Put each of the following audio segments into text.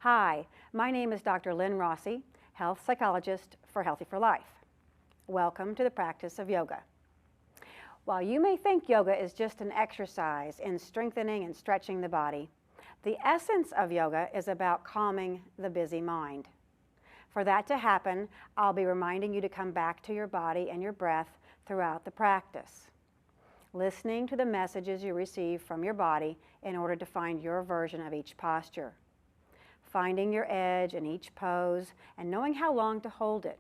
Hi, my name is Dr. Lynn Rossy, health psychologist for Healthy for Life. Welcome to the practice of yoga. While you may think yoga is just an exercise in strengthening and stretching the body, the essence of yoga is about calming the busy mind. For that to happen, I'll be reminding you to come back to your body and your breath throughout the practice, listening to the messages you receive from your body in order to find your version of each posture, finding your edge in each pose and knowing how long to hold it.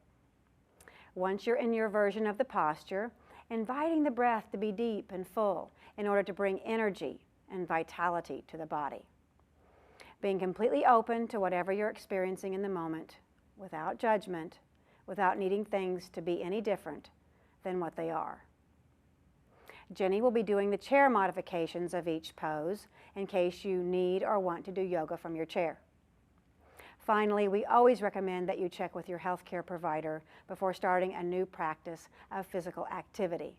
Once you're in your version of the posture, inviting the breath to be deep and full in order to bring energy and vitality to the body. Being completely open to whatever you're experiencing in the moment, without judgment, without needing things to be any different than what they are. Jenny will be doing the chair modifications of each pose in case you need or want to do yoga from your chair. Finally, we always recommend that you check with your healthcare provider before starting a new practice of physical activity.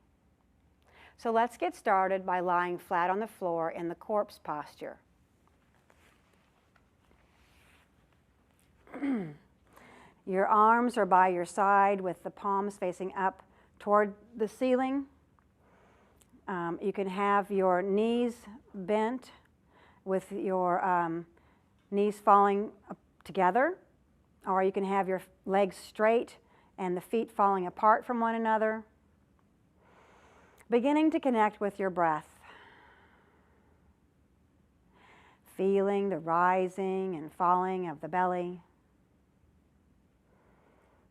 So let's get started by lying flat on the floor in the corpse posture. Your arms are by your side with the palms facing up toward the ceiling. You can have your knees bent with your knees falling together, or you can have your legs straight and the feet falling apart from one another. Beginning to connect with your breath. Feeling the rising and falling of the belly,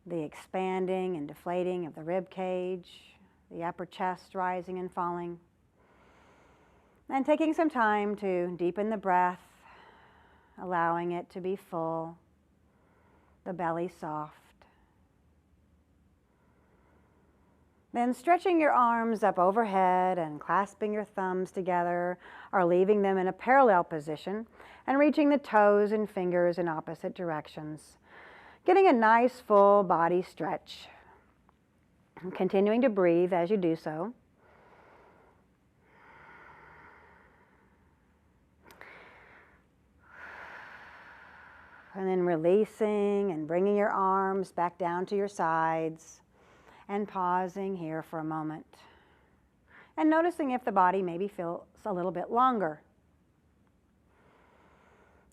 the expanding and deflating of the rib cage, the upper chest rising and falling. And taking some time to deepen the breath, allowing it to be full, the belly soft. Then stretching your arms up overhead and clasping your thumbs together or leaving them in a parallel position and reaching the toes and fingers in opposite directions. Getting a nice full body stretch. And continuing to breathe as you do so. And then releasing and bringing your arms back down to your sides and pausing here for a moment. And noticing if the body maybe feels a little bit longer.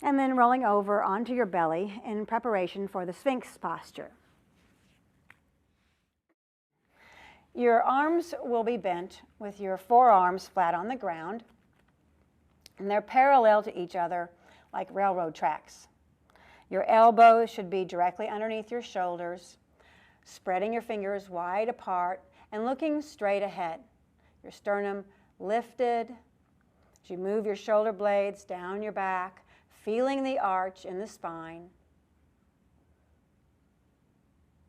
And then rolling over onto your belly in preparation for the Sphinx Posture. Your arms will be bent with your forearms flat on the ground, and they're parallel to each other like railroad tracks. Your elbows should be directly underneath your shoulders, spreading your fingers wide apart and looking straight ahead. Your sternum lifted as you move your shoulder blades down your back, feeling the arch in the spine,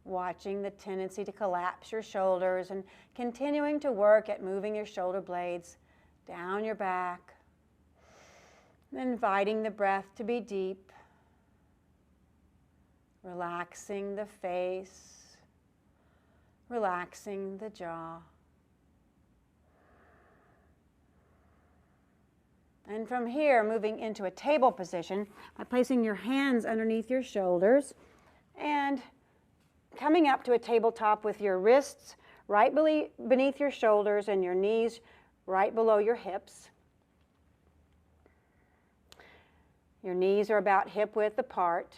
watching the tendency to collapse your shoulders and continuing to work at moving your shoulder blades down your back, inviting the breath to be deep, relaxing the face, relaxing the jaw. And from here, moving into a table position by placing your hands underneath your shoulders and coming up to a tabletop with your wrists right beneath your shoulders and your knees right below your hips. Your knees are about hip width apart.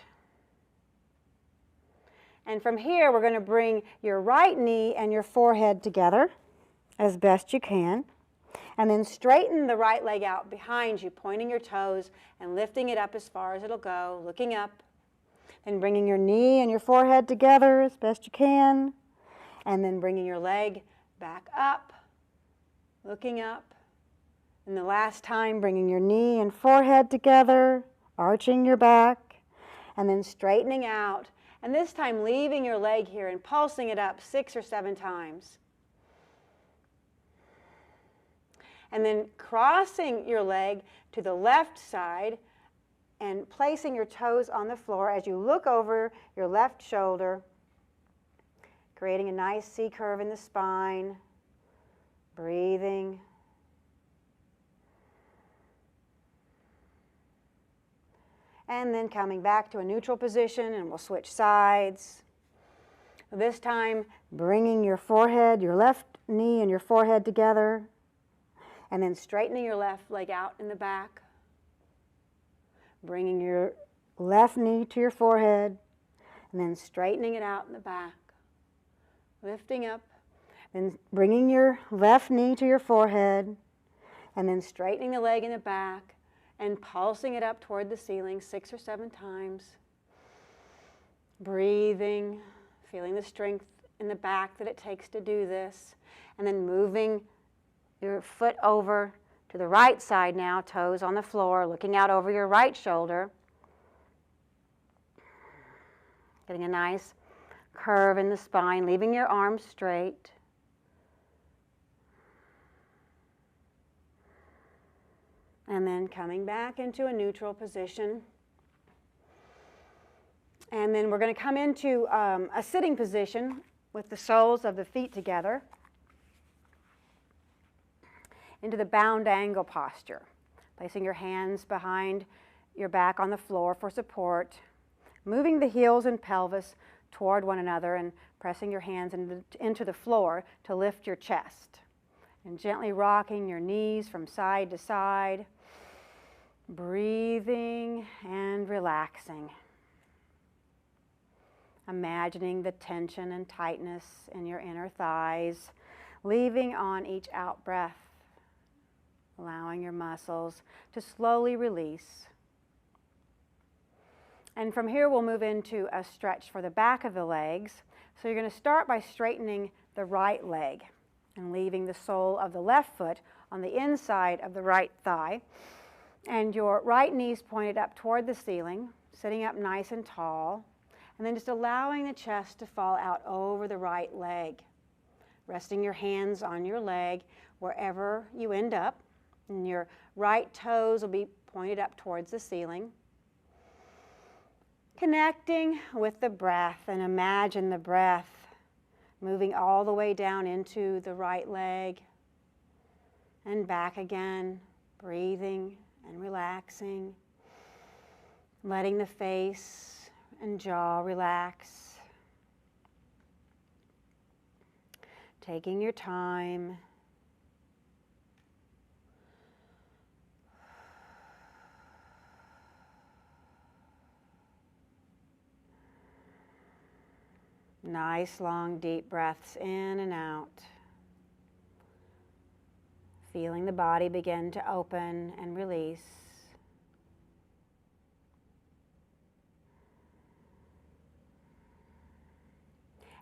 And from here, we're going to bring your right knee and your forehead together as best you can. And then straighten the right leg out behind you, pointing your toes and lifting it up as far as it'll go, looking up. Then bringing your knee and your forehead together as best you can. And then bringing your leg back up, looking up. And the last time, bringing your knee and forehead together, arching your back, and then straightening out. And this time leaving your leg here and pulsing it up 6 or 7 times. And then crossing your leg to the left side and placing your toes on the floor as you look over your left shoulder, creating a nice C curve in the spine, breathing. and then coming back to a neutral position, and we'll switch sides. This time, bringing your forehead, your left knee and your forehead together, and then straightening your left leg out in the back. Bringing your left knee to your forehead, and then straightening it out in the back. Lifting up, and bringing your left knee to your forehead, and then straightening the leg in the back, and pulsing it up toward the ceiling 6 or 7 times. Breathing, feeling the strength in the back that it takes to do this, and then moving your foot over to the right side now, toes on the floor, looking out over your right shoulder. Getting a nice curve in the spine, leaving your arms straight. And then coming back into a neutral position. And then we're going to come into a sitting position with the soles of the feet together into the bound angle posture, placing your hands behind your back on the floor for support, moving the heels and pelvis toward one another and pressing your hands into the floor to lift your chest, and gently rocking your knees from side to side, breathing and relaxing. Imagining the tension and tightness in your inner thighs, leaving on each out breath, allowing your muscles to slowly release. And from here we'll move into a stretch for the back of the legs. So you're going to start by straightening the right leg and leaving the sole of the left foot on the inside of the right thigh, and your right knee's pointed up toward the ceiling, sitting up nice and tall. And then just allowing the chest to fall out over the right leg. Resting your hands on your leg wherever you end up. And your right toes will be pointed up towards the ceiling. Connecting with the breath, and imagine the breath moving all the way down into the right leg and back again. Breathing and relaxing. Letting the face and jaw relax. Taking your time. Nice long deep breaths in and out. Feeling the body begin to open and release.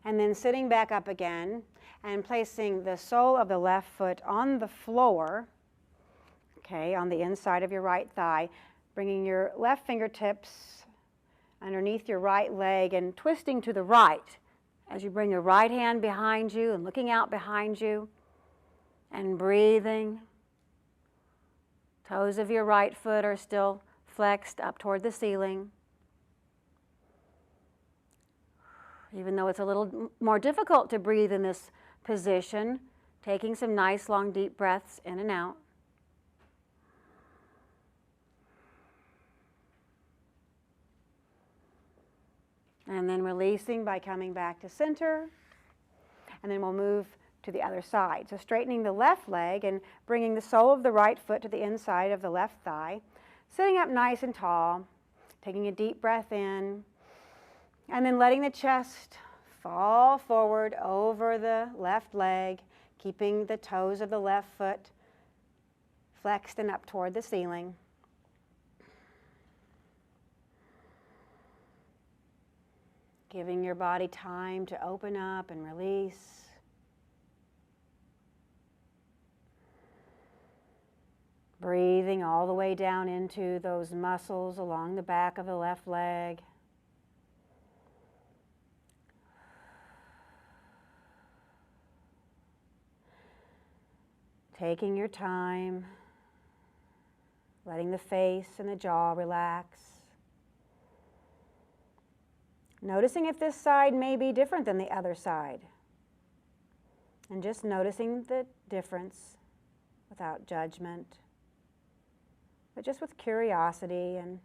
And then sitting back up again and placing the sole of the left foot on the floor, okay, on the inside of your right thigh, bringing your left fingertips underneath your right leg and twisting to the right as you bring your right hand behind you and looking out behind you and breathing. Toes of your right foot are still flexed up toward the ceiling. Even though it's a little more difficult to breathe in this position, taking some nice long deep breaths in and out. And then releasing by coming back to center. And then we'll move to the other side. So straightening the left leg and bringing the sole of the right foot to the inside of the left thigh. Sitting up nice and tall, taking a deep breath in. And then letting the chest fall forward over the left leg, keeping the toes of the left foot flexed and up toward the ceiling. Giving your body time to open up and release. Breathing all the way down into those muscles along the back of the left leg. Taking your time, letting the face and the jaw relax. Noticing if this side may be different than the other side. And just noticing the difference without judgment, but just with curiosity and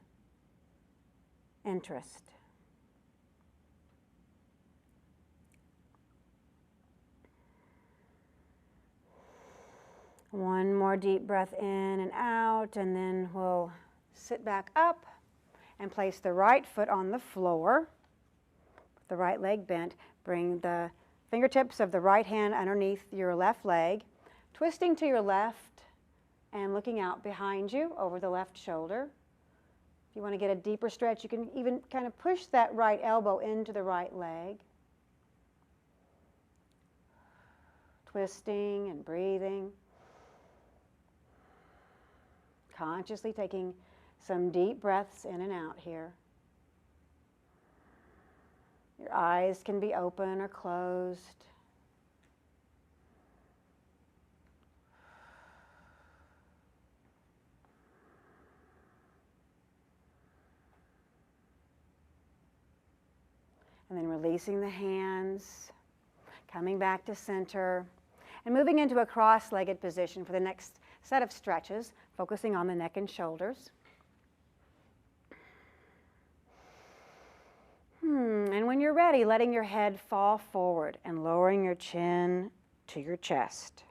interest. One more deep breath in and out, and then we'll sit back up and place the right foot on the floor, the right leg bent. Bring the fingertips of the right hand underneath your left leg, twisting to your left and looking out behind you over the left shoulder. If you want to get a deeper stretch, you can even kind of push that right elbow into the right leg. Twisting and breathing. Consciously taking some deep breaths in and out here. Your eyes can be open or closed. And then releasing the hands, coming back to center, and moving into a cross-legged position for the next set of stretches, focusing on the neck and shoulders. And when you're ready, letting your head fall forward and lowering your chin to your chest.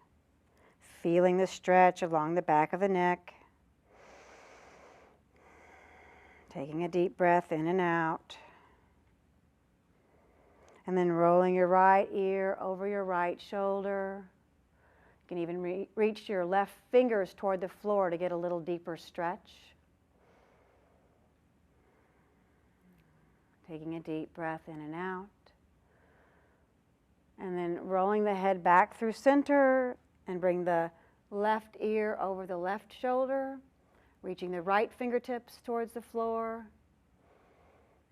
Feeling the stretch along the back of the neck. Taking a deep breath in and out. And then rolling your right ear over your right shoulder. You can even reach your left fingers toward the floor to get a little deeper stretch. Taking a deep breath in and out. And then rolling the head back through center and bring the left ear over the left shoulder, reaching the right fingertips towards the floor,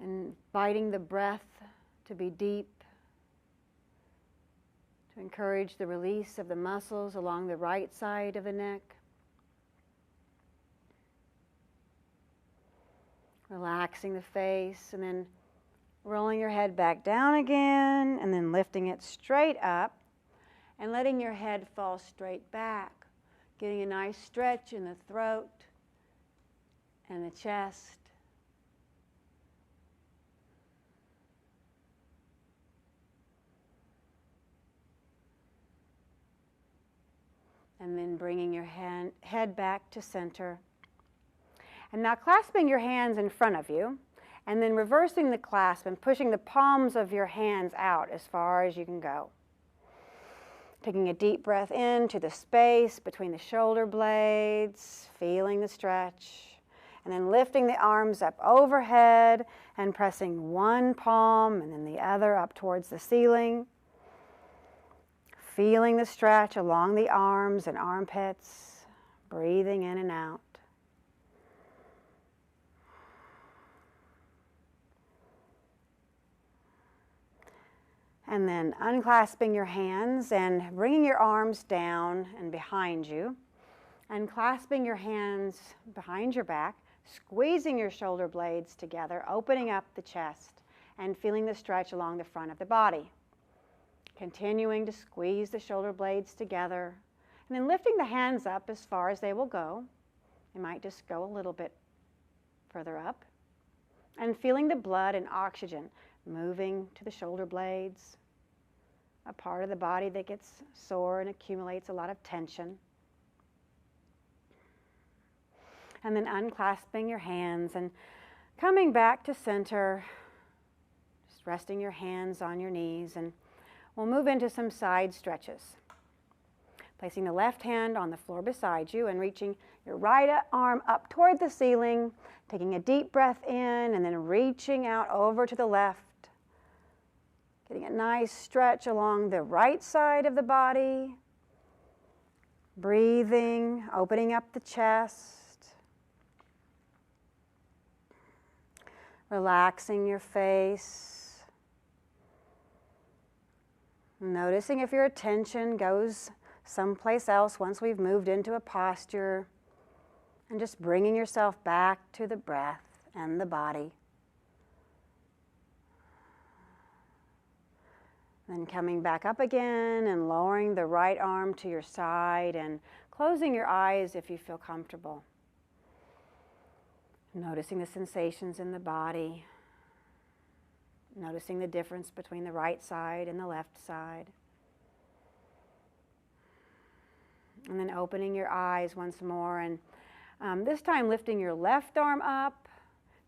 and inviting the breath to be deep, to encourage the release of the muscles along the right side of the neck. Relaxing the face, and then rolling your head back down again, and then lifting it straight up, and letting your head fall straight back, getting a nice stretch in the throat and the chest. And then bringing your head back to center. And now clasping your hands in front of you, and then reversing the clasp and pushing the palms of your hands out as far as you can go. Taking a deep breath into the space between the shoulder blades, feeling the stretch, and then lifting the arms up overhead and pressing one palm and then the other up towards the ceiling. Feeling the stretch along the arms and armpits, breathing in and out. And then unclasping your hands and bringing your arms down and behind you. And clasping your hands behind your back, squeezing your shoulder blades together, opening up the chest, and feeling the stretch along the front of the body. Continuing to squeeze the shoulder blades together, and then lifting the hands up as far as they will go. You might just go a little bit further up. And feeling the blood and oxygen moving to the shoulder blades, a part of the body that gets sore and accumulates a lot of tension. And then unclasping your hands and coming back to center, just resting your hands on your knees, and we'll move into some side stretches. Placing the left hand on the floor beside you and reaching your right arm up toward the ceiling, taking a deep breath in and then reaching out over to the left. Getting a nice stretch along the right side of the body. Breathing, opening up the chest. Relaxing your face. Noticing if your attention goes someplace else once we've moved into a posture. And just bringing yourself back to the breath and the body. Then coming back up again and lowering the right arm to your side and closing your eyes if you feel comfortable. Noticing the sensations in the body. Noticing the difference between the right side and the left side. And then opening your eyes once more, and this time lifting your left arm up,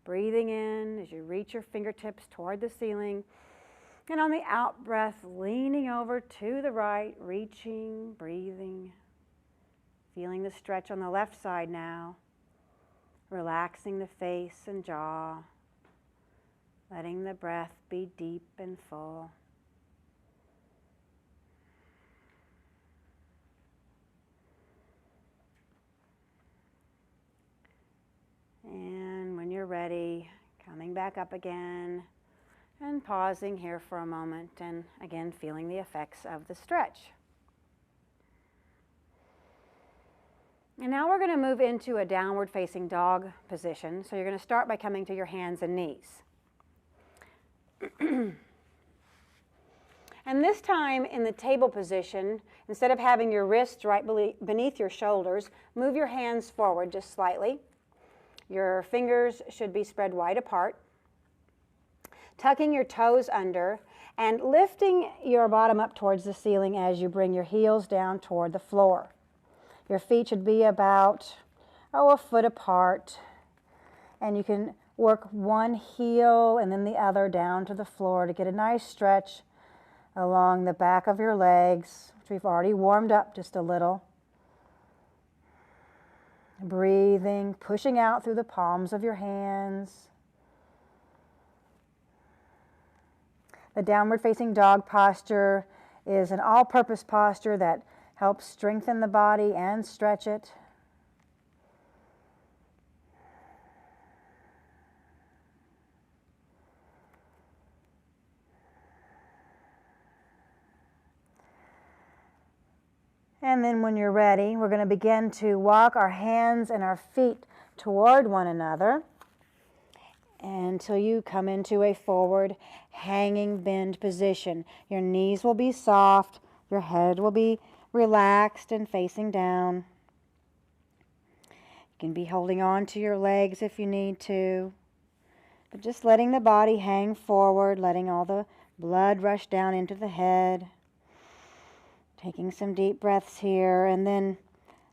breathing in as you reach your fingertips toward the ceiling. And on the out breath, leaning over to the right, reaching, breathing. Feeling the stretch on the left side now. Relaxing the face and jaw. Letting the breath be deep and full. And when you're ready, coming back up again and pausing here for a moment and again feeling the effects of the stretch. And now we're going to move into a downward facing dog position. So you're going to start by coming to your hands and knees. And this time in the table position, instead of having your wrists right beneath your shoulders, move your hands forward just slightly. Your fingers should be spread wide apart. Tucking your toes under and lifting your bottom up towards the ceiling as you bring your heels down toward the floor. Your feet should be about, a foot apart. And you can work one heel and then the other down to the floor to get a nice stretch along the back of your legs, which we've already warmed up just a little. Breathing, pushing out through the palms of your hands. The downward facing dog posture is an all-purpose posture that helps strengthen the body and stretch it. And then when you're ready, we're going to begin to walk our hands and our feet toward one another until you come into a forward hanging bend position. Your knees will be soft, your head will be relaxed and facing down. You can be holding on to your legs if you need to, but just letting the body hang forward, letting all the blood rush down into the head. Taking some deep breaths here, and then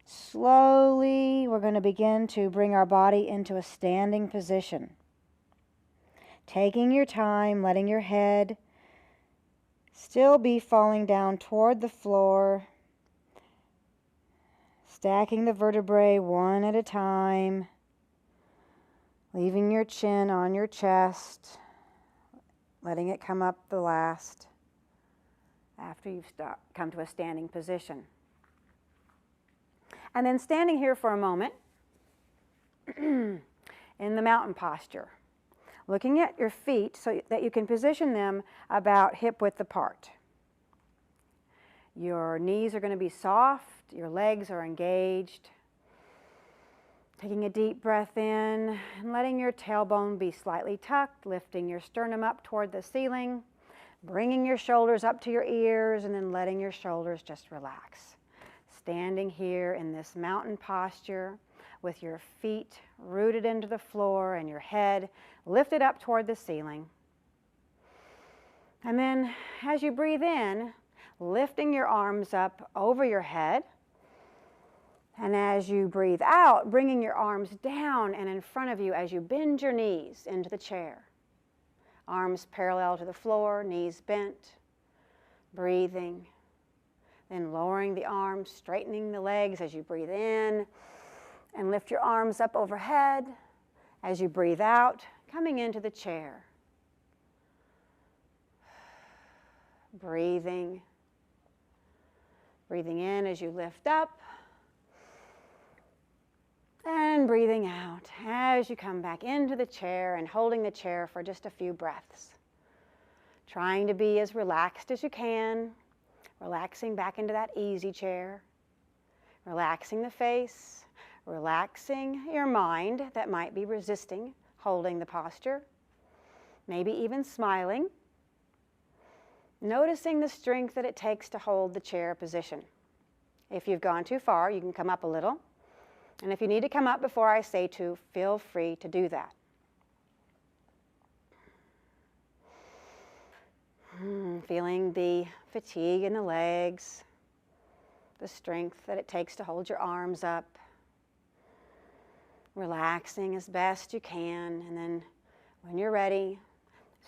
slowly we're going to begin to bring our body into a standing position. Taking your time, letting your head still be falling down toward the floor, stacking the vertebrae one at a time, leaving your chin on your chest, letting it come up the last after you've come to a standing position. And then standing here for a moment in the mountain posture, looking at your feet so that you can position them about hip width apart. Your knees are going to be soft, your legs are engaged. Taking a deep breath in and letting your tailbone be slightly tucked, lifting your sternum up toward the ceiling. Bringing your shoulders up to your ears and then letting your shoulders just relax. Standing here in this mountain posture with your feet rooted into the floor and your head lifted up toward the ceiling. And then as you breathe in, lifting your arms up over your head. And as you breathe out, bringing your arms down and in front of you as you bend your knees into the chair. Arms parallel to the floor, knees bent, breathing. Then lowering the arms, straightening the legs as you breathe in, and lift your arms up overhead. As you breathe out, coming into the chair. Breathing. Breathing in as you lift up. And breathing out as you come back into the chair and holding the chair for just a few breaths. Trying to be as relaxed as you can, relaxing back into that easy chair, relaxing the face, relaxing your mind that might be resisting holding the posture, maybe even smiling, noticing the strength that it takes to hold the chair position. If you've gone too far, you can come up a little. And if you need to come up before I say to, feel free to do that. Feeling the fatigue in the legs, the strength that it takes to hold your arms up, relaxing as best you can, and then when you're ready,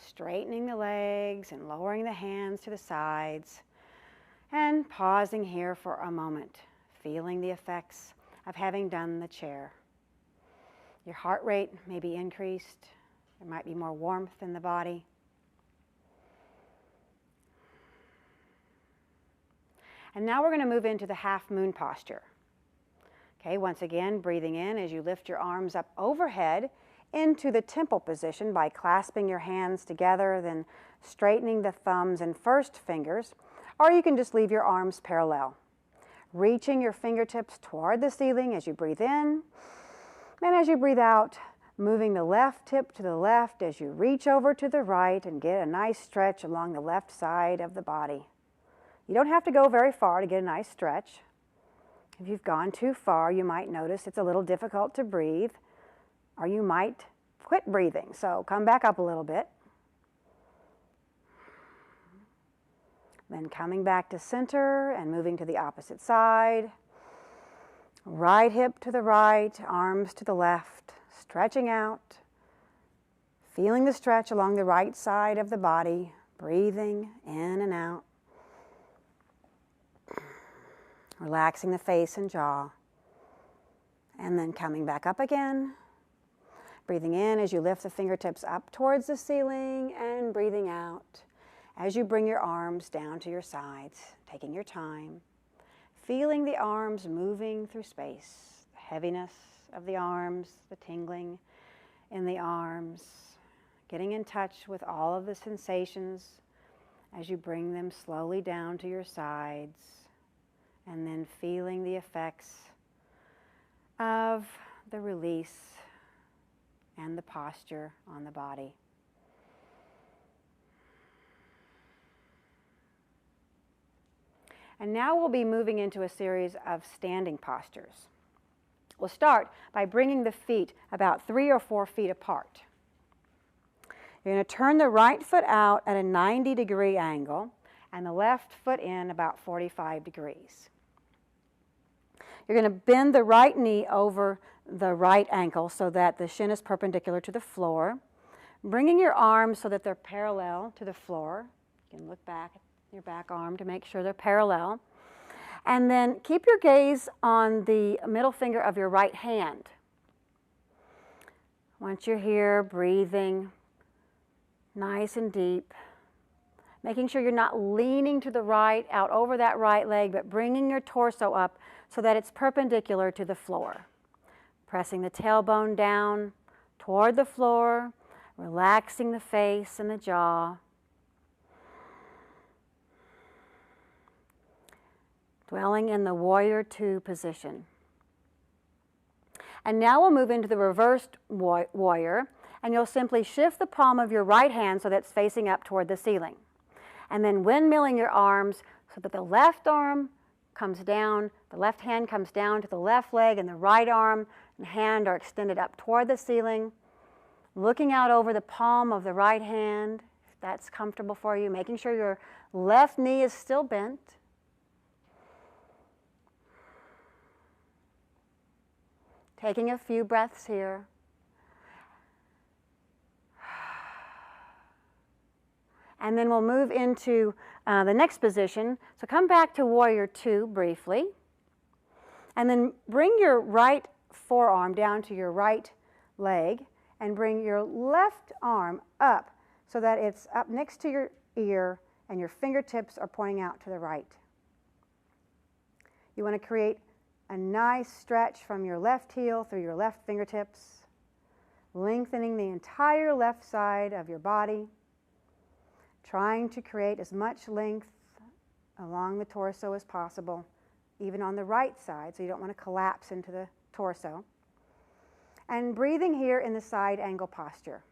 straightening the legs and lowering the hands to the sides, and pausing here for a moment, feeling the effects of having done the chair. Your heart rate may be increased. There might be more warmth in the body. And now we're going to move into the Halfmoon Posture. Okay, once again, breathing in as you lift your arms up overhead into the temple position by clasping your hands together, then straightening the thumbs and first fingers, or you can just leave your arms parallel. Reaching your fingertips toward the ceiling as you breathe in, and as you breathe out, moving the left hip to the left as you reach over to the right and get a nice stretch along the left side of the body. You don't have to go very far to get a nice stretch. If you've gone too far, you might notice it's a little difficult to breathe, or you might quit breathing. So come back up a little bit. Then coming back to center and moving to the opposite side. Right hip to the right, arms to the left, stretching out. Feeling the stretch along the right side of the body, breathing in and out. Relaxing the face and jaw. And then coming back up again. Breathing in as you lift the fingertips up towards the ceiling, and breathing out as you bring your arms down to your sides, taking your time. Feeling the arms moving through space, the heaviness of the arms, the tingling in the arms, getting in touch with all of the sensations as you bring them slowly down to your sides, and then feeling the effects of the release and the posture on the body. And now we'll be moving into a series of standing postures. We'll start by bringing the feet about 3 or 4 feet apart. You're going to turn the right foot out at a 90-degree angle and the left foot in about 45 degrees. You're going to bend the right knee over the right ankle so that the shin is perpendicular to the floor, bringing your arms so that they're parallel to the floor. You can look back at your back arm to make sure they're parallel. And then keep your gaze on the middle finger of your right hand. Once you're here, breathing nice and deep, making sure you're not leaning to the right, out over that right leg, but bringing your torso up so that it's perpendicular to the floor. Pressing the tailbone down toward the floor, relaxing the face and the jaw. Dwelling in the Warrior II position. And now we'll move into the reversed warrior, and you'll simply shift the palm of your right hand so that's facing up toward the ceiling. And then windmilling your arms so that the left arm comes down, the left hand comes down to the left leg, and the right arm and hand are extended up toward the ceiling. Looking out over the palm of the right hand, if that's comfortable for you, making sure your left knee is still bent. Taking a few breaths here. And then we'll move into the next position. So come back to Warrior II briefly. And then bring your right forearm down to your right leg and bring your left arm up so that it's up next to your ear and your fingertips are pointing out to the right. You want to create a nice stretch from your left heel through your left fingertips, lengthening the entire left side of your body, trying to create as much length along the torso as possible, even on the right side, so you don't want to collapse into the torso. And breathing here in the side angle posture.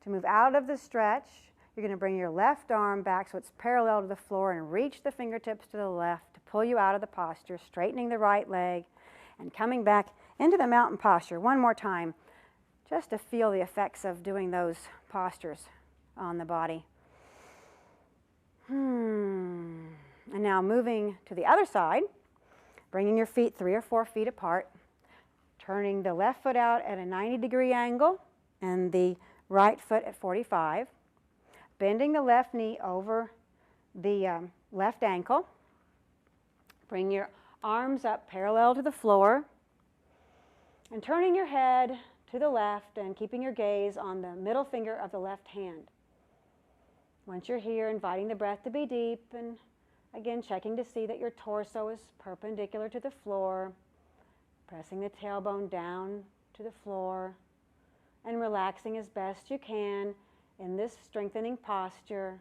To move out of the stretch, you're going to bring your left arm back so it's parallel to the floor and reach the fingertips to the left to pull you out of the posture, straightening the right leg, and coming back into the mountain posture one more time, just to feel the effects of doing those postures on the body. And now moving to the other side, bringing your feet 3 or 4 feet apart, turning the left foot out at a 90-degree angle and the right foot at 45, bending the left knee over the left ankle. Bring your arms up parallel to the floor and turning your head to the left and keeping your gaze on the middle finger of the left hand. Once you're here, inviting the breath to be deep and again checking to see that your torso is perpendicular to the floor, pressing the tailbone down to the floor and relaxing as best you can in this strengthening posture,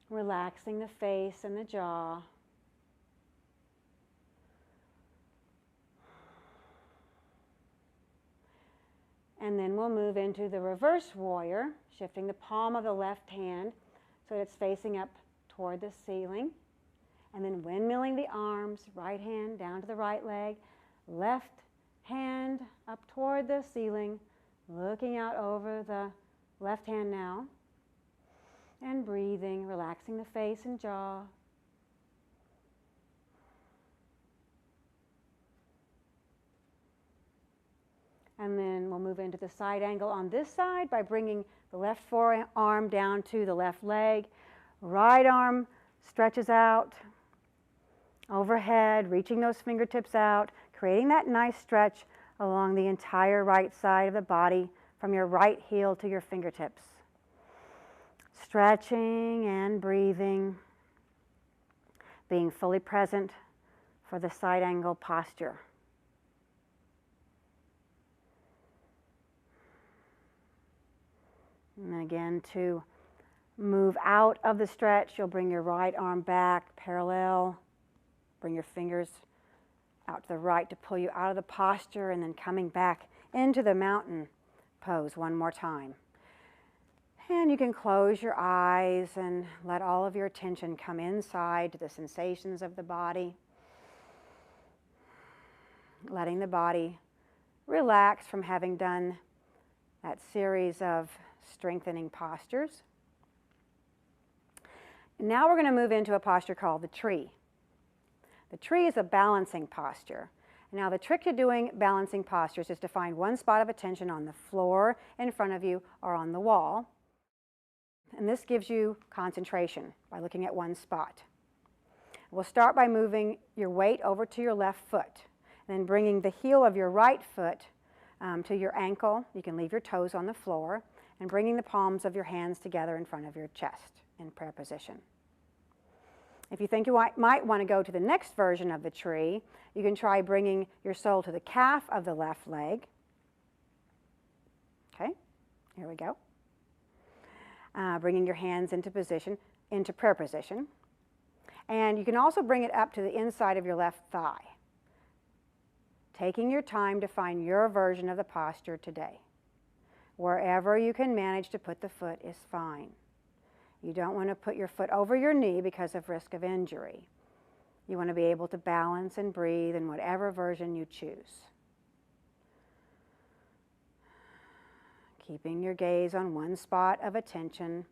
relaxing the face and the jaw. And then we'll move into the reverse warrior, shifting the palm of the left hand so that it's facing up toward the ceiling. And then windmilling the arms, right hand down to the right leg, left hand up toward the ceiling, looking out over the left hand now. And breathing, relaxing the face and jaw. And then we'll move into the side angle on this side by bringing the left forearm down to the left leg. Right arm stretches out overhead, reaching those fingertips out, creating that nice stretch along the entire right side of the body from your right heel to your fingertips. Stretching and breathing, being fully present for the side angle posture. And again, to move out of the stretch, you'll bring your right arm back parallel, bring your fingers out to the right to pull you out of the posture, and then coming back into the mountain pose one more time. And you can close your eyes and let all of your attention come inside to the sensations of the body, letting the body relax from having done that series of strengthening postures. Now we're going to move into a posture called the tree. The tree is a balancing posture. Now the trick to doing balancing postures is to find one spot of attention on the floor in front of you or on the wall. And this gives you concentration by looking at one spot. We'll start by moving your weight over to your left foot, then bringing the heel of your right foot to your ankle. You can leave your toes on the floor, and bringing the palms of your hands together in front of your chest in prayer position. If you think you might want to go to the next version of the tree, you can try bringing your sole to the calf of the left leg. Okay, here we go. Bringing your hands into prayer position. And you can also bring it up to the inside of your left thigh, taking your time to find your version of the posture today. Wherever you can manage to put the foot is fine. You don't want to put your foot over your knee because of risk of injury. You want to be able to balance and breathe in whatever version you choose. Keeping your gaze on one spot of attention.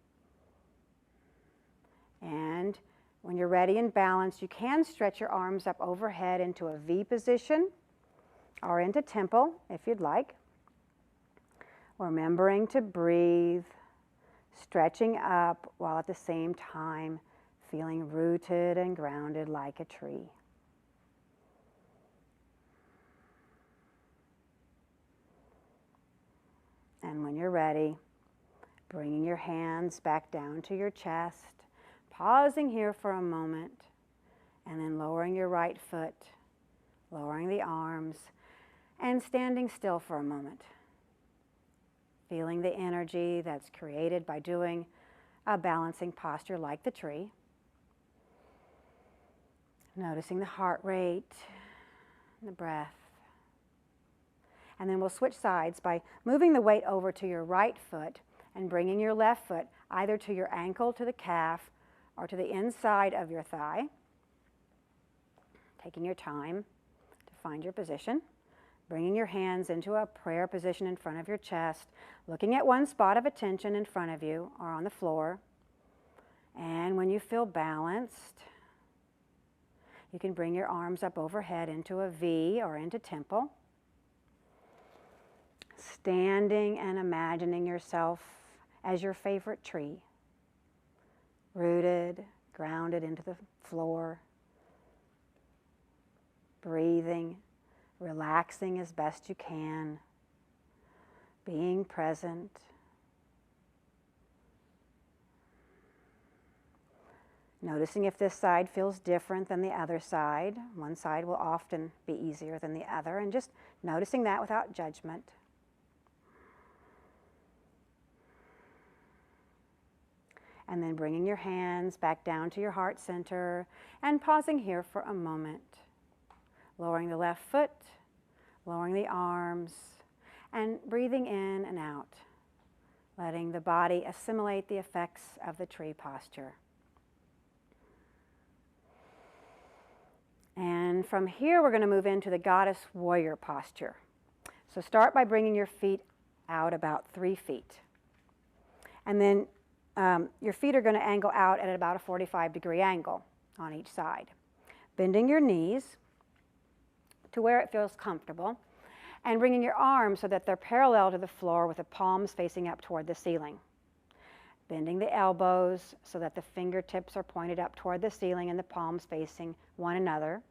And when you're ready and balanced, you can stretch your arms up overhead into a V position or into temple if you'd like. Remembering to breathe, stretching up while at the same time feeling rooted and grounded like a tree. And when you're ready, bringing your hands back down to your chest, pausing here for a moment, and then lowering your right foot, lowering the arms, and standing still for a moment. Feeling the energy that's created by doing a balancing posture like the tree. Noticing the heart rate, the breath. And then we'll switch sides by moving the weight over to your right foot and bringing your left foot either to your ankle, to the calf, or to the inside of your thigh. taking your time to find your position, bringing your hands into a prayer position in front of your chest, looking at one spot of attention in front of you or on the floor. And when you feel balanced, you can bring your arms up overhead into a V or into temple. Standing and imagining yourself as your favorite tree, rooted, grounded into the floor, breathing, relaxing as best you can, being present. Noticing if this side feels different than the other side. One side will often be easier than the other, and just noticing that without judgment. And then bringing your hands back down to your heart center and pausing here for a moment. Lowering the left foot, lowering the arms, and breathing in and out. Letting the body assimilate the effects of the tree posture. And from here we're going to move into the Goddess Warrior Posture. So start by bringing your feet out about 3 feet. And then your feet are going to angle out at about a 45-degree angle on each side. Bending your knees to where it feels comfortable, and bringing your arms so that they're parallel to the floor with the palms facing up toward the ceiling. Bending the elbows so that the fingertips are pointed up toward the ceiling and the palms facing one another,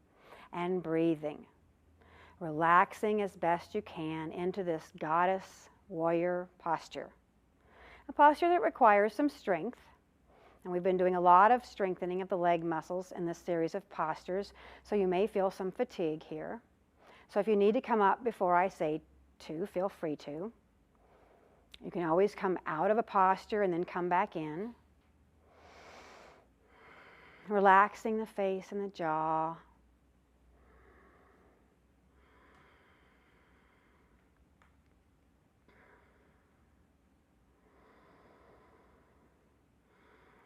and breathing. Relaxing as best you can into this Goddess Warrior Posture. A posture that requires some strength, and we've been doing a lot of strengthening of the leg muscles in this series of postures, so you may feel some fatigue here. So if you need to come up before I say to, feel free to. You can always come out of a posture and then come back in. Relaxing the face and the jaw.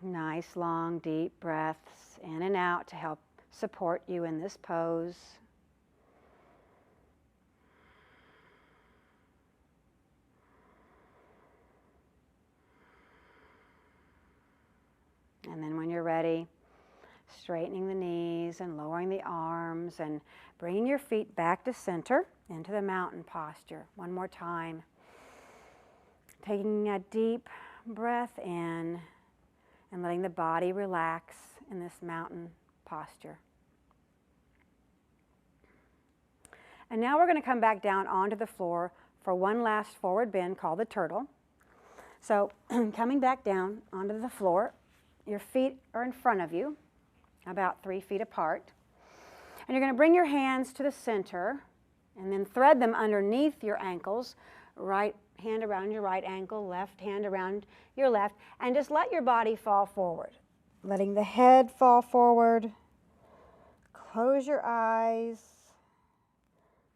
Nice, long, deep breaths in and out to help support you in this pose. And then when you're ready, straightening the knees and lowering the arms and bringing your feet back to center into the mountain posture. One more time. Taking a deep breath in and letting the body relax in this mountain posture. And now we're going to come back down onto the floor for one last forward bend called the turtle. So coming back down onto the floor, your feet are in front of you, about 3 feet apart. And you're going to bring your hands to the center and then thread them underneath your ankles, right hand around your right ankle, left hand around your left, and just let your body fall forward. Letting the head fall forward. Close your eyes.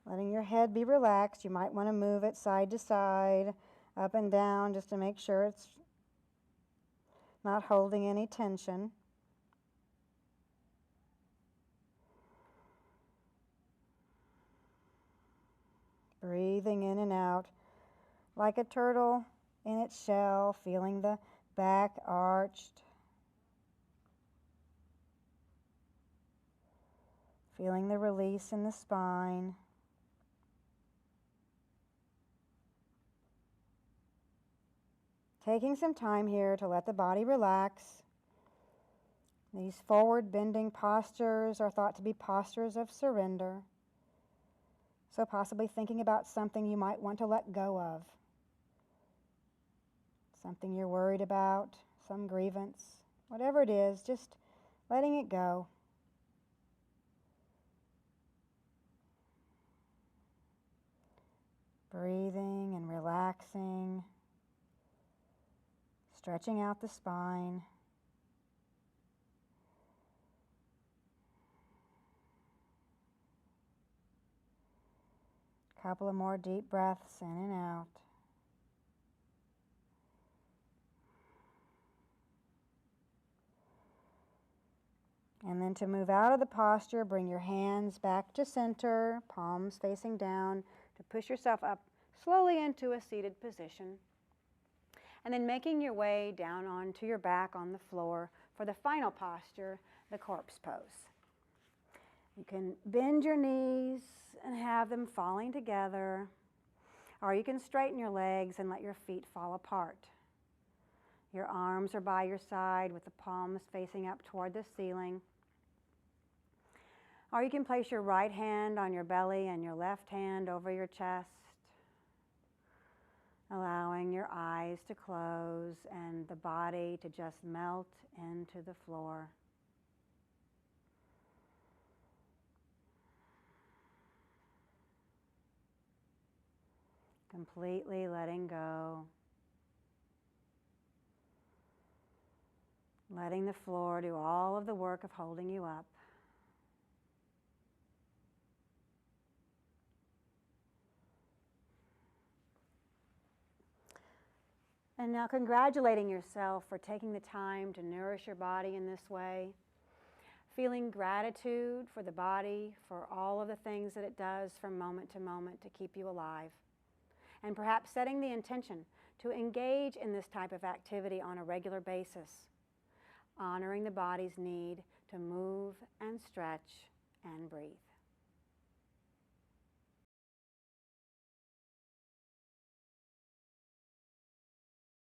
Letting your head be relaxed. You might want to move it side to side, up and down, just to make sure it's not holding any tension. Breathing in and out like a turtle in its shell, feeling the back arched. Feeling the release in the spine. Taking some time here to let the body relax. These forward bending postures are thought to be postures of surrender. So possibly thinking about something you might want to let go of. Something you're worried about, some grievance, whatever it is, just letting it go. Breathing and relaxing. Stretching out the spine. Couple of more deep breaths in and out. And then to move out of the posture, bring your hands back to center, palms facing down, to push yourself up slowly into a seated position. And then making your way down onto your back on the floor for the final posture, the corpse pose. You can bend your knees and have them falling together, or you can straighten your legs and let your feet fall apart. Your arms are by your side with the palms facing up toward the ceiling. Or you can place your right hand on your belly and your left hand over your chest, allowing your eyes to close and the body to just melt into the floor. Completely letting go. Letting the floor do all of the work of holding you up. And now congratulating yourself for taking the time to nourish your body in this way. Feeling gratitude for the body, for all of the things that it does from moment to moment to keep you alive. And perhaps setting the intention to engage in this type of activity on a regular basis, honoring the body's need to move and stretch and breathe.